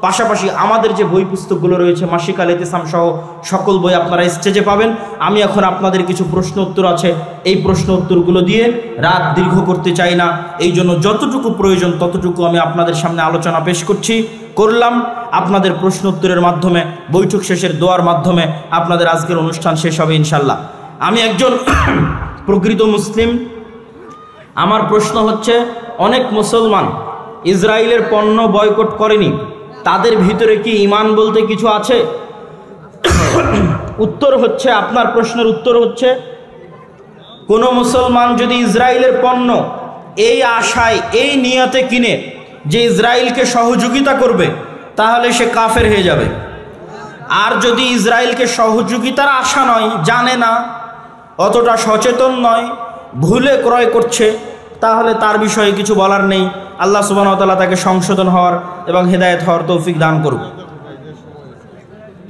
পাশাপাশি আমাদের যে বই পুস্তকগুলো রয়েছে, মাসিক আল ইতিসাম সহ সকল বই আপনারা স্টেজে পাবেন। আমি এখন আপনাদের কিছু প্রশ্ন উত্তর আছে, এই প্রশ্ন উত্তরগুলো দিয়ে রাত দীর্ঘ করতে চাই না, এই জন্য যতটুকু প্রয়োজন ততটুকু আমি আপনাদের সামনে আলোচনা পেশ করলাম। আপনাদের প্রশ্ন উত্তরের মাধ্যমে, বৈঠক শেষের দোয়ার মাধ্যমে আপনাদের আজকের অনুষ্ঠান শেষ হবে ইনশাল্লাহ। আমি একজন প্রকৃত মুসলিম। আমার প্রশ্ন হচ্ছে, অনেক মুসলমান ইসরায়েলের পণ্য বয়কট করেনি, তাদের ভিতরে কি ঈমান বলতে কিছু আছে? উত্তর হচ্ছে, আপনার প্রশ্নের উত্তর হচ্ছে, কোনো মুসলমান যদি ইসরায়েলের পণ্য এই আশায়, এই নিয়তে কিনে যে ইসরায়েলকে সহযোগিতা করবে, তাহলে সে কাফের হয়ে যাবে। আর যদি ইসরায়েলকে সহযোগিতার আশা নয়, জানে না, অতটা সচেতন নয়, ভুলে ক্রয় করছে, তাহলে তার বিষয়ে কিছু বলার নেই। আল্লাহ সুবহানাহু ওয়া তাআলা তাকে সংশোধন হওয়ার এবং হেদায়েত হওয়ার তৌফিক দান করুন।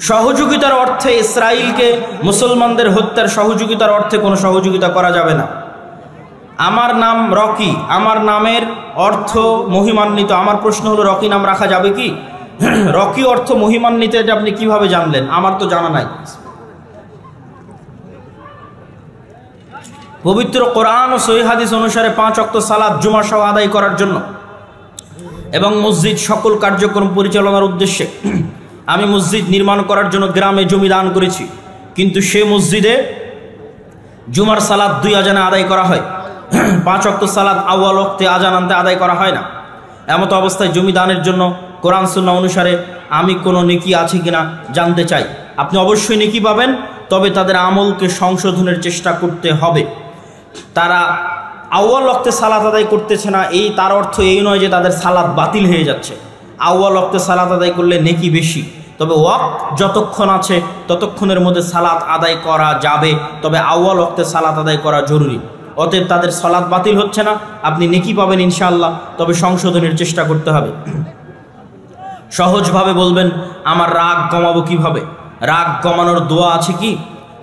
সহযোগিতার অর্থে ইসরায়েলকে মুসলমানদের হত্যার সহযোগিতার অর্থে কোনো সহযোগিতা করা যাবে না। আমার নাম রকি, আমার নামের অর্থ মহিমান্বিত। আমার প্রশ্ন হলো, রকি নাম রাখা যাবে কি? রকি অর্থ মহিমান্বিত, এটা আপনি কিভাবে জানলেন? আমার তো জানা নাই। পবিত্র কোরআন ও সহিহ হাদিস অনুসারে 5 ওয়াক্ত সালাত জুমা সহ আদায় করার জন্য এবং মসজিদ সকল কার্যক্রম পরিচালনার উদ্দেশ্যে আমি মসজিদ নির্মাণ করার জন্য গ্রামে জমি দান করেছি, কিন্তু সে মসজিদে জুমার সালাত 2 আজানে আদায় করা হয়। 5 ওয়াক্ত সালাত আউয়াল ওয়াক্তে আজান আনতে আদায় করা হয় না। এমত অবস্থায় জমি দানের জন্য কোরআন সুন্নাহ অনুসারে আমি কোনো নেকি আছে কিনা জানতে চাই। আপনি অবশ্যই নেকি পাবেন, তবে তাদের আমলকে সংশোধনের চেষ্টা করতে হবে। তারা আউয়াল ওয়াক্তে সালাত আদায় করতেছে না, এই তার অর্থ এই নয় যে তাদের সালাত বাতিল হয়ে যাচ্ছে। আউয়াল ওয়াক্তে সালাত আদায় করলে নেকি বেশি, তবে ওয়াক্ত যতক্ষণ আছে ততক্ষণের মধ্যে সালাত আদায় করা যাবে, তবে আউয়াল ওয়াক্তে সালাত আদায় করা জরুরি। অতএব তাদের সালাত বাতিল হচ্ছে না, আপনি নেকি পাবেন ইনশাআল্লাহ, তবে সংশোধনের চেষ্টা করতে হবে। সহজভাবে বলবেন, আমার রাগ কমাবো কিভাবে? রাগ কমানোর দোয়া আছে কি?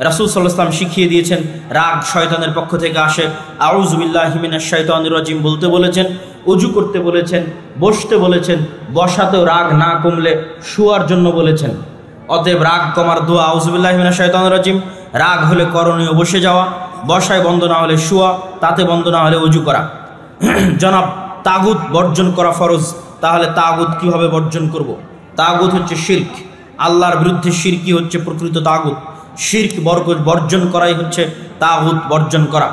রাসূল সাল্লাল্লাহু আলাইহি ওয়াসাল্লাম শিখিয়ে দিয়েছেন, রাগ শয়তানের পক্ষ থেকে আসে। আউযু বিল্লাহি মিনাশ শাইতানির রাজিম বলতে বলেছেন, ওযু করতে বলেছেন, বসতে বলেছেন, বসাতেও রাগ না কমলে শোয়ার জন্য বলেছেন। অতএব রাগ কমার দোয়া আউযু বিল্লাহি মিনাশ শাইতানির রাজিম। রাগ হলে করণীয় বসে যাওয়া, বসায় বন্ধ না হলে শোয়া, তাতে বন্ধ না হলে ওযু করা। জনাব, তাগুত বর্জন করা ফরজ। তাহলে তাগুত কিভাবে বর্জন করব? তাগুত হচ্ছে শিরক, আল্লাহর বিরুদ্ধে শিরকি হচ্ছে প্রকৃত তাগুত। শিরক বর্জন করাই হচ্ছে তাগুত বর্জন করা,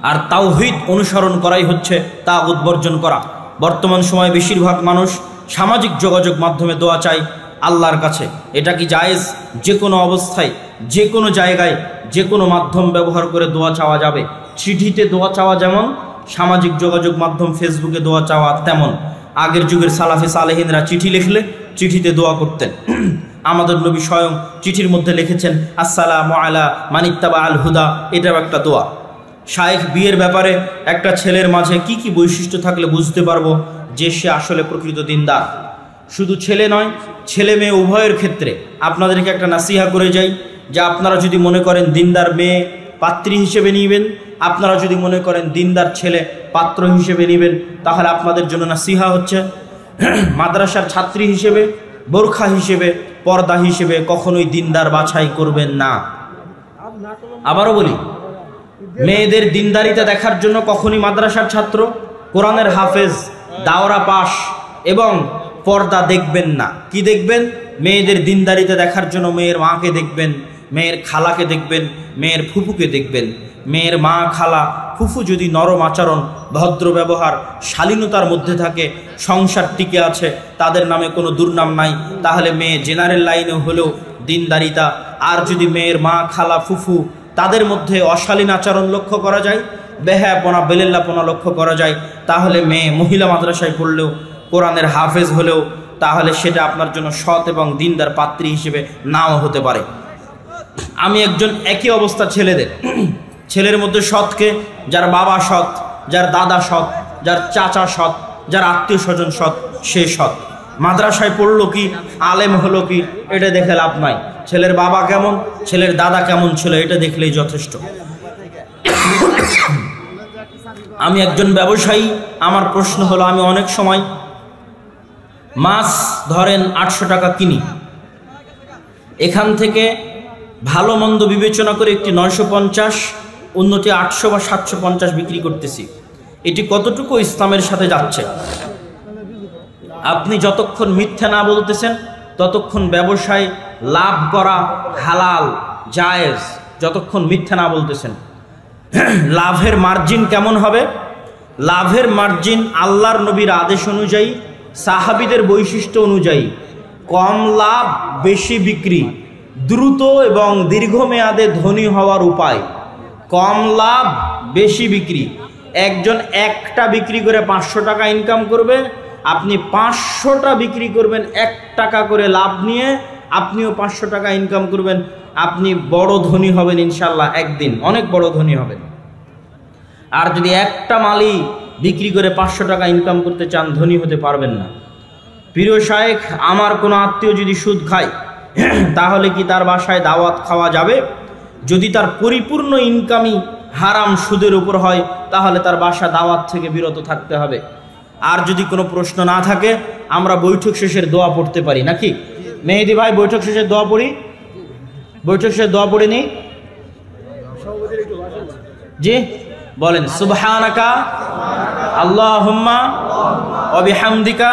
আর তাওহীদ অনুসরণ করাই হচ্ছে তাগুত বর্জন করা। বর্তমান সময়ে বেশিরভাগ মানুষ সামাজিক যোগাযোগ মাধ্যমে দোয়া চায় আল্লাহর কাছে। এটা কি জায়েজ? যে কোনো অবস্থায়, যে কোনো জায়গায়, যে কোনো মাধ্যম ব্যবহার করে দোয়া চাওয়া যাবে। চিঠিতে দোয়া চাওয়া যেমন, সামাজিক যোগাযোগ মাধ্যম ফেসবুকে দোয়া চাওয়া তেমন। আগের যুগের সালাফে সালেহিনরা চিঠি লিখলে চিঠিতে দোয়া করতেন। আমাদের নবী স্বয়ং চিঠির মধ্যে লিখেছেন আসসালামু আলা মানিত্তাবা আল হুদা, এটাও একটা দোয়া। শায়েখ বিয়ের ব্যাপারে একটা ছেলের মাঝে কি কি বৈশিষ্ট্য থাকলে বুঝতে পারবো যে সে আসলে প্রকৃত দিনদার? শুধু ছেলে নয়, ছেলে মেয়ে উভয়ের ক্ষেত্রে আপনাদেরকে একটা নাসিহা করে যাই, যে আপনারা যদি মনে করেন দিনদার মেয়ে পাত্রী হিসেবে নিবেন, আপনারা যদি মনে করেন দিনদার ছেলে পাত্র হিসেবে নেবেন, তাহলে আপনাদের জন্য নাসিহা হচ্ছে, মাদ্রাসার ছাত্রী হিসেবে, বোরখা হিসেবে, পর্দা হিসেবে কখনোই দিনদার বাছাই করবেন না। আবারও বলি, মেয়েদের দিনদারিতা দেখার জন্য কখনোই মাদ্রাসার ছাত্র, কোরআনের হাফেজ, দাওরা পাশ এবং পর্দা দেখবেন না। কি দেখবেন? মেয়েদের দিনদারিতা দেখার জন্য মেয়ের মাকে দেখবেন, মেয়ের খালাকে দেখবেন, মেয়ের ফুফুকে দেখবেন। মেয়ের মা, খালা, ফুফু যদি নরম আচরণ, ভদ্র ব্যবহার, শালীনতার মধ্যে থাকে, সংসার টিকে আছে, তাদের নামে কোনো দুর্নাম নাই, তাহলে মেয়ে জেনারেল লাইনে হলেও দিনদারিতা। আর যদি মেয়ের মা, খালা, ফুফু তাদের মধ্যে অশালীন আচরণ লক্ষ্য করা যায়, বেহায়াপনা, বেলেল্লাপনা লক্ষ্য করা যায়, তাহলে মেয়ে মহিলা মাদ্রাসায় পড়লেও, কোরআনের হাফেজ হলেও, তাহলে সেটা আপনার জন্য সৎ এবং দিনদার পাত্রী হিসেবে নাও হতে পারে। আমি একজন একই অবস্থা ছেলেদের, ছেলের মধ্যে সৎকে, যার বাবা সৎ, যার দাদা সৎ, যার চাচা সৎ, যার আত্মীয় স্বজন সৎ, সে সৎ। মাদ্রাসায় পড়লো কি, আলেম হলো কি, এটা দেখে লাভ নাই। ছেলের বাবা কেমন, ছেলের দাদা কেমন ছিল, এটা দেখলেই যথেষ্ট। আমি একজন ব্যবসায়ী, আমার প্রশ্ন হলো, আমি অনেক সময় মাছ ধরেন 800 টাকা কিনি, এখান থেকে ভালো মন্দ বিবেচনা করে একটি 950, অন্যটি 800 বা 750 বিক্রি করতেছি। এটি কতটুকু ইসলামের সাথে যাচ্ছে? আপনি যতক্ষণ মিথ্যা না বলতেছেন ততক্ষণ ব্যবসায় লাভ করা হালাল, জায়েজ, যতক্ষণ মিথ্যা না বলতেছেন। লাভের মার্জিন কেমন হবে? লাভের মার্জিন আল্লাহর নবীর আদেশ অনুযায়ী, সাহাবীদের বৈশিষ্ট্য অনুযায়ী, কম লাভ বেশি বিক্রি, দ্রুত এবং দীর্ঘমেয়াদে ধনী হওয়ার উপায়। কম লাভ বেশি বিক্রি। একজন একটা বিক্রি করে 500 টাকা ইনকাম করবে, আপনি 500টা বিক্রি করবেন 1 টাকা করে লাভ নিয়ে, আপনিও 500 টাকা ইনকাম করবেন, আপনি বড় ধনী হবেন ইনশাল্লাহ, একদিন অনেক বড় ধনী হবেন। আর যদি একটা মালই বিক্রি করে 500 টাকা ইনকাম করতে চান, ধনী হতে পারবেন না। প্রিয় শায়েখ, আমার কোনো আত্মীয় যদি সুদ খায়, তাহলে কি তার বাসায় দাওয়াত খাওয়া যাবে? যদি তার পরিপূর্ণ ইনকামই হারাম সুদের উপর হয়, তাহলে তার বাসা দাওয়াত থেকে বিরত থাকতে হবে। আর যদি কোনো প্রশ্ন না থাকে, আমরা বৈঠক শেষের দোয়া পড়তে পারি নাকি? মেহেদি ভাই, বৈঠক শেষের দোয়া পড়ি, বৈঠক শেষের দোয়া পড়ে নি? জি বলেন, সুবহানাকা আল্লাহুম্মা ওয়া বিহামদিকা।